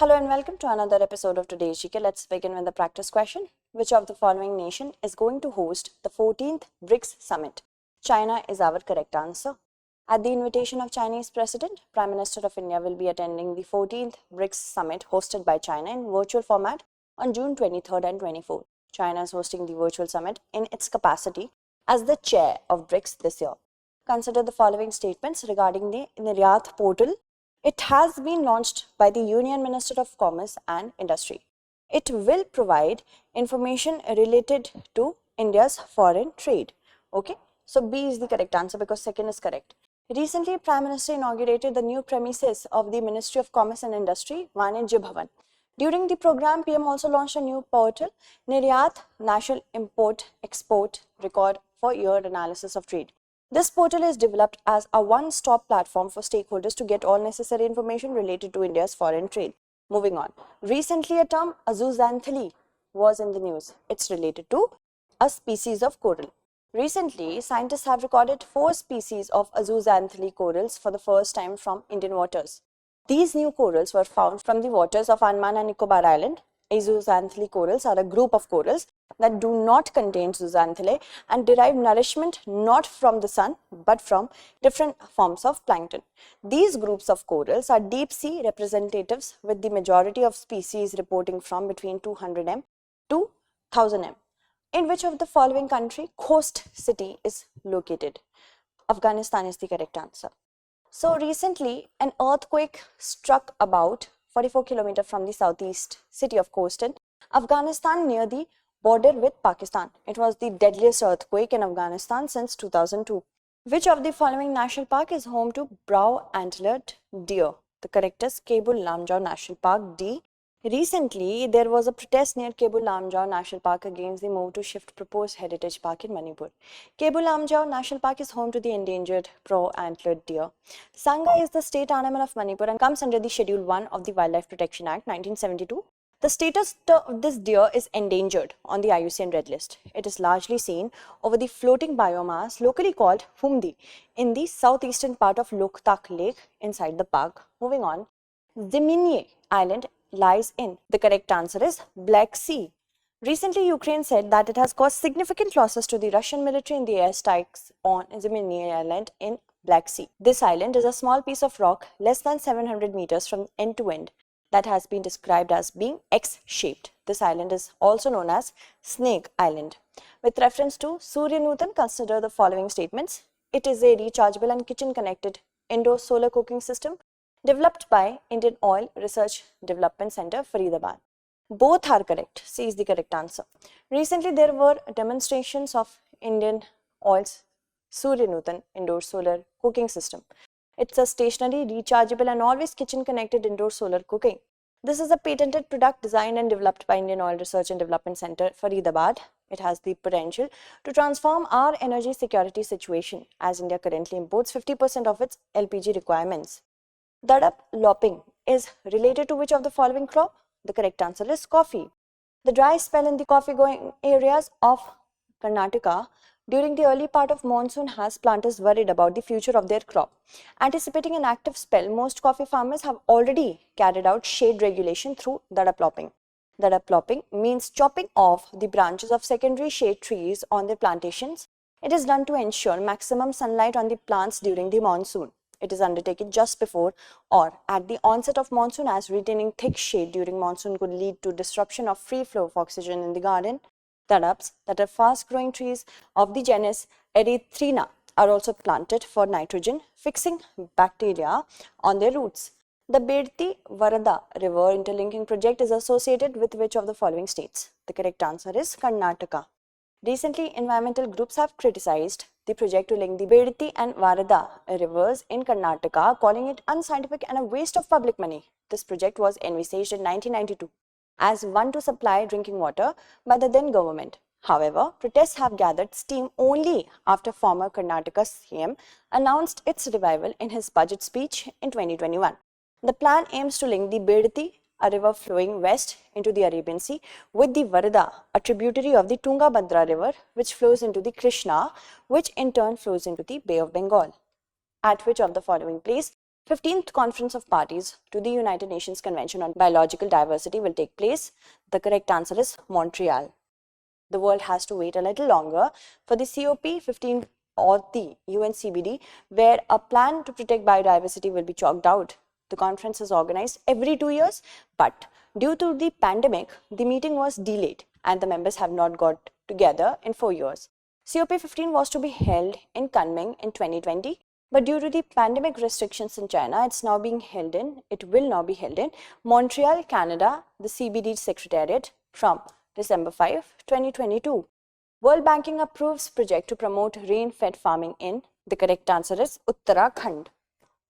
Hello and welcome to another episode of today's GK. Let's begin with the practice question. Which of the following nation is going to host the 14th BRICS Summit? China is our correct answer. At the invitation of Chinese President, Prime Minister of India will be attending the 14th BRICS Summit hosted by China in virtual format on June 23rd and 24th. China is hosting the virtual summit in its capacity as the chair of BRICS this year. Consider the following statements regarding the Niryat portal. It has been launched by the Union Minister of Commerce and Industry. It will provide information related to India's foreign trade. Okay, so B is the correct answer because second is correct. Recently, Prime Minister inaugurated the new premises of the Ministry of Commerce and Industry, Vanijya Bhavan. During the program, PM also launched a new portal, Niryat National Import-Export Record for Year Analysis of Trade. This portal is developed as a one-stop platform for stakeholders to get all necessary information related to India's foreign trade. Moving on. Recently, a term azooxanthellae was in the news. It's related to a species of coral. Recently, scientists have recorded 4 species of azooxanthellae corals for the first time from Indian waters. These new corals were found from the waters of Andaman and Nicobar Island. Azooxanthellae corals are a group of corals that do not contain zooxanthellae and derive nourishment not from the sun but from different forms of plankton. These groups of corals are deep sea representatives with the majority of species reporting from between 200 m to 1000 m. In which of the following country coast city is located? Afghanistan is the correct answer. So recently an earthquake struck about 44 km from the southeast city of Khost, Afghanistan, near the border with Pakistan. It was the deadliest earthquake in Afghanistan since 2002. Which of the following national park is home to brow-antlered deer? The correct is Kebul Lamjau National Park, D. Recently, there was a protest near Kebul Lamjau National Park against the move to shift proposed heritage park in Manipur. Kebul Lamjau National Park is home to the endangered brow-antlered deer. Sangha is the state animal of Manipur and comes under the Schedule 1 of the Wildlife Protection Act 1972. The status of this deer is endangered on the IUCN Red List. It is largely seen over the floating biomass locally called Humdi in the southeastern part of Loktak Lake inside the park. Moving on, Ziminy Island lies in. The correct answer is Black Sea. Recently, Ukraine said that it has caused significant losses to the Russian military in the airstrikes on Ziminy Island in Black Sea. This island is a small piece of rock less than 700 meters from end to end that has been described as being X-shaped. This island is also known as Snake Island. With reference to Surya Nutan, consider the following statements. It is a rechargeable and kitchen-connected indoor solar cooking system developed by Indian Oil Research Development Center, Faridabad. Both are correct. C is the correct answer. Recently, there were demonstrations of Indian Oil's Surya Nutan indoor solar cooking system. It's a stationary, rechargeable and always kitchen-connected indoor solar cooking. This is a patented product designed and developed by Indian Oil Research and Development Center, Faridabad. It has the potential to transform our energy security situation as India currently imports 50% of its LPG requirements. Dadap lopping is related to which of the following crop? The correct answer is coffee. The dry spell in the coffee-growing areas of Karnataka during the early part of monsoon has planters worried about the future of their crop. Anticipating an active spell, most coffee farmers have already carried out shade regulation through dadap lopping. Dadap lopping means chopping off the branches of secondary shade trees on their plantations. It is done to ensure maximum sunlight on the plants during the monsoon. It is undertaken just before or at the onset of monsoon, as retaining thick shade during monsoon could lead to disruption of free flow of oxygen in the garden. Dadaps, that are fast-growing trees of the genus Erythrina, are also planted for nitrogen, fixing bacteria on their roots. The Bedti Varada River Interlinking Project is associated with which of the following states? The correct answer is Karnataka. Recently, environmental groups have criticized the project to link the Bedti and Varada rivers in Karnataka, calling it unscientific and a waste of public money. This project was envisaged in 1992 as one to supply drinking water by the then government. However, protests have gathered steam only after former Karnataka CM announced its revival in his budget speech in 2021. The plan aims to link the Bedti, a river flowing west into the Arabian Sea, with the Varada, a tributary of the Tungabhadra river, which flows into the Krishna, which in turn flows into the Bay of Bengal. At which of the following place 15th Conference of Parties to the United Nations Convention on Biological Diversity will take place. The correct answer is Montreal. The world has to wait a little longer for the COP15 or the UNCBD, where a plan to protect biodiversity will be chalked out. The conference is organized every 2 years, but due to the pandemic, the meeting was delayed and the members have not got together in 4 years. COP15 was to be held in Kunming in 2020, but due to the pandemic restrictions in China, it will now be held in Montreal, Canada, the CBD Secretariat from December 5, 2022. World Banking approves project to promote rain-fed farming in. The correct answer is Uttarakhand.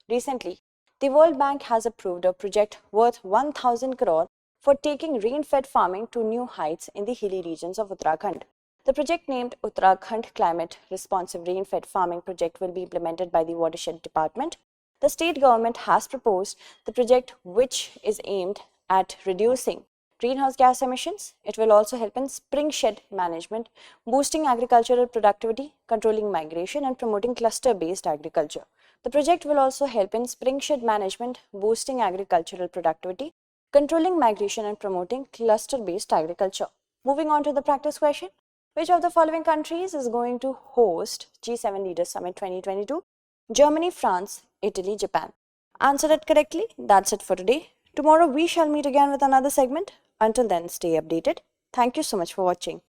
Recently, the World Bank has approved a project worth 1,000 crore for taking rain-fed farming to new heights in the hilly regions of Uttarakhand. The project, named Uttarakhand Climate Responsive Rain-Fed Farming Project, will be implemented by the Watershed Department. The state government has proposed the project, which is aimed at reducing greenhouse gas emissions. It will also help in spring shed management, boosting agricultural productivity, controlling migration, and promoting cluster-based agriculture. The project will also help in spring shed management, boosting agricultural productivity, controlling migration, and promoting cluster-based agriculture. Moving on to the practice question. Which of the following countries is going to host G7 Leaders Summit 2022? Germany, France, Italy, Japan. Answer it correctly. That's it for today. Tomorrow we shall meet again with another segment. Until then, stay updated. Thank you so much for watching.